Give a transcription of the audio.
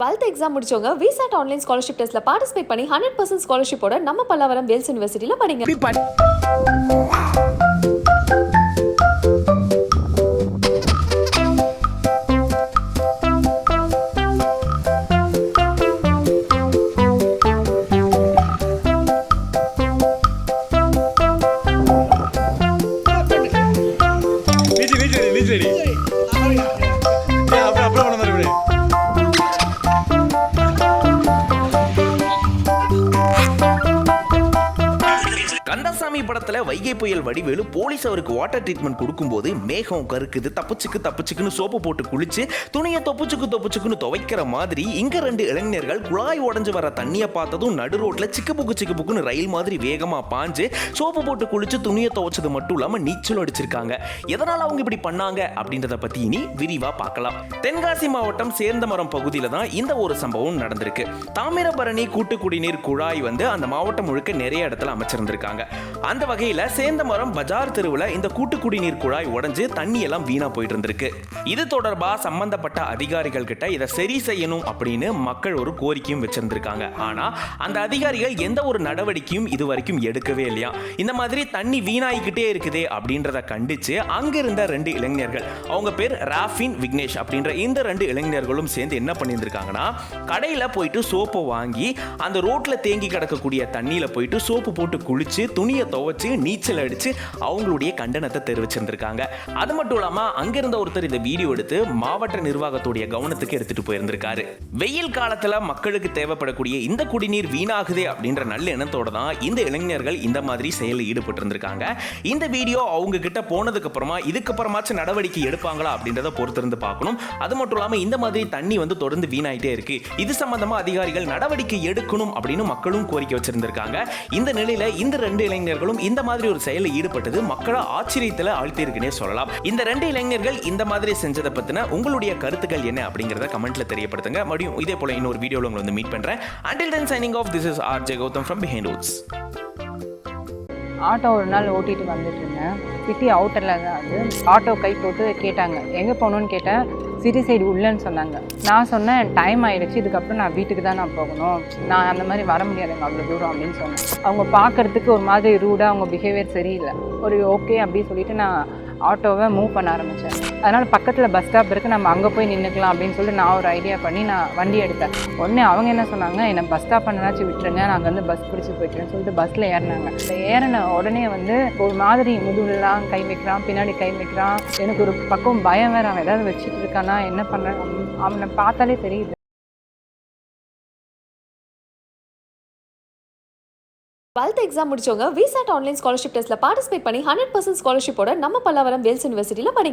12th exam முடிச்சவங்க VSAT online scholarship டெஸ்ட்ல participate பண்ணி 100% ஸ்காலர்ஷிப்போட நம்ம பல்லாவரம் வேல்ஸ் யூனிவர்சிட்டியில படிங்க. கந்தசாமி படத்துல வைகை புயல் வடிவேலு போலீஸ் அவருக்கு வாட்டர் ட்ரீட்மெண்ட் கொடுக்கும்போது மேகம் கருக்குது தப்புச்சுக்குன்னு சோப்பு போட்டு குளிச்சு துணியை தொப்புச்சுக்குன்னு துவைக்கிற மாதிரி இங்க ரெண்டு இளைஞர்கள் குழாய் உடஞ்சு வர தண்ணியை பார்த்ததும் நடு ரோட்ல சிக்கு ரயில் மாதிரி வேகமா பாஞ்சு சோப்பு போட்டு குளிச்சு துணியை துவைச்சது மட்டும் இல்லாம நீச்சல் அடிச்சிருக்காங்க. எதனால அவங்க இப்படி பண்ணாங்க அப்படின்றத பத்தி இனி விரிவா பார்க்கலாம். தென்காசி மாவட்டம் சேர்ந்தமரம் பகுதியில தான் இந்த ஒரு சம்பவம் நடந்திருக்கு. தாமிரபரணி கூட்டு குடிநீர் குழாய் அந்த மாவட்டம் முழுக்க நிறைய இடத்துல அமைச்சிருந்திருக்காங்க. அந்த வகையில சேந்தமரம் பஜார் தெருவுல இந்த கூட்டு குடிநீர் குழாய் உடைஞ்சு தண்ணி எல்லாம் வீணா போயிட்டு இருந்திருக்கு. இது தொடர்பா சம்பந்தப்பட்ட அதிகாரிகள் கிட்ட இதை சரி செய்யணும் அப்படின்னு மக்கள் ஒரு கோரிக்கையும் வச்சிருந்திருக்காங்க. ஆனா அந்த அதிகாரிகள் எந்த ஒரு நடவடிக்கையும் இது வரைக்கும் எடுக்கவே இல்லையா. இந்த மாதிரி தண்ணி வீணாயிக்கிட்டே இருக்குதே அப்படின்றத கண்டிச்சு அங்க இருந்த ரெண்டு இளைஞர்கள், அவங்க பேர் ராஃபின் விக்னேஷ் அப்படின்ற இந்த ரெண்டு இளைஞர்களும் சேர்ந்து என்ன பண்ணியிருந்திருக்காங்கன்னா, கடையில போயிட்டு சோப்பை வாங்கி அந்த ரோட்ல தேங்கி கிடக்கக்கூடிய தண்ணியில போயிட்டு சோப்பு போட்டு குளிச்சு துணியை துவைச்சு நீச்சல் அடிச்சு அவங்களுடைய கண்டனத்தை தெரிவிச்சிருந்திருக்காங்க. அது மட்டும் இல்லாம அங்கிருந்த ஒருத்தர் இந்த வீடியோ எடுத்து மாவட்ட நிர்வாகத்துடைய கவனத்துக்கு எடுத்துட்டு போயிருந்திருக்காரு. வெயில் காலத்துல மக்களுக்கு தேவைப்படக்கூடிய இந்த குடிநீர் வீணாகுதே அப்படின்ற நல்ல எண்ணத்தோட தான் இந்த இளைஞர்கள் இந்த மாதிரி செயலில் ஈடுபட்டு இருந்திருக்காங்க. இந்த வீடியோ அவங்க கிட்ட போனதுக்கு அப்புறமா இதுக்கப்புறமாச்சும் நடவடிக்கை எடுப்பாங்களா அப்படின்றத பொறுத்திருந்து பார்க்கணும். அது மட்டும் இல்லாம இந்த மாதிரி தண்ணி தொடர்ந்து வீணாயிட்டே இருக்கு, இது சம்பந்தமா அதிகாரிகள் நடவடிக்கை எடுக்கணும் அப்படின்னு மக்களும் கோரிக்கை வச்சிருந்திருக்காங்க. இந்த நிலையில இந்த ரெண்டு இளைஞர்களும் இந்த மாதிரி ஒரு செயலில் ஈடுபட்டது மக்களை ஆச்சரியத்தில் ஆழ்த்தியிருக்குன்னே சொல்லலாம். இந்த ரெண்டு இளைஞர்கள் இந்த மாதிரி செஞ்சதை பத்தின உங்களுடைய கருத்துக்கள் என்ன அப்படிங்கறத கமெண்ட்ல தெரியப்படுத்துங்க. மறுபடியும் இதே போல இன்னொரு வீடியோல உங்களை மீட் பண்றேன். Until then signing off, this is RJ Gautam from Behind Woods. Auto ஒரு நாள் ஓட்டிட்டு வந்துட்டு இருந்தேன். சிட்டி அவுட்டரில் தான் அது. ஆட்டோ கை போட்டு கேட்டாங்க, எங்கே போகணுன்னு கேட்டேன். சிட்டி சைடு உள்ளன்னு சொன்னாங்க. நான் சொன்னேன், டைம் ஆகிடுச்சு, இதுக்கப்புறம் நான் வீட்டுக்கு தான் நான் போகணும், நான் அந்த மாதிரி வர முடியாதுங்க அவ்வளோ தூரம் அப்படின்னு சொன்னேன். அவங்க பார்க்குறதுக்கு ஒரு மாதிரி ரூடாக, அவங்க பிஹேவியர் சரியில்லை. ஒரு ஓகே அப்படின்னு சொல்லிட்டு நான் ஆட்டோவை மூவ் பண்ண ஆரம்பித்தேன். அதனால் பக்கத்தில் பஸ் ஸ்டாப் இருக்குது, நம்ம அங்கே போய் நின்றுக்கலாம் அப்படின்னு சொல்லிட்டு நான் ஒரு ஐடியா பண்ணி நான் வண்டி எடுத்தேன். உடனே அவங்க என்ன சொன்னாங்க, என்னை பஸ் ஸ்டாப் பண்ணாச்சு விட்டுருங்க, நாங்கள் பஸ் பிடிச்சி போய்க்கிறேன்னு சொல்லிட்டு பஸ்ஸில் ஏறினாங்க. ஏறின உடனே ஒரு மாதிரி முதுகுலாம் கை வைக்கிறான், பின்னாடி கை வைக்கிறான். எனக்கு ஒரு பக்கம் பயம் வேறு, அவன் ஏதாவது வச்சுட்டு இருக்கானா என்ன பண்ணுறேன், அவனை பார்த்தாலே தெரியுது. 12th எக்ஸாம் முடிச்சவங்க விசாட் ஆன்லைன் ஸ்காலர்ஷிப் டெஸ்ட்ல பார்ட்டிசிபேட் பண்ணி 100% ஸ்காலர்ஷிப்போட நம்ம பல்லாவரம் வேல்ஸ் யூனிவர்சிட்டியில படிங்க.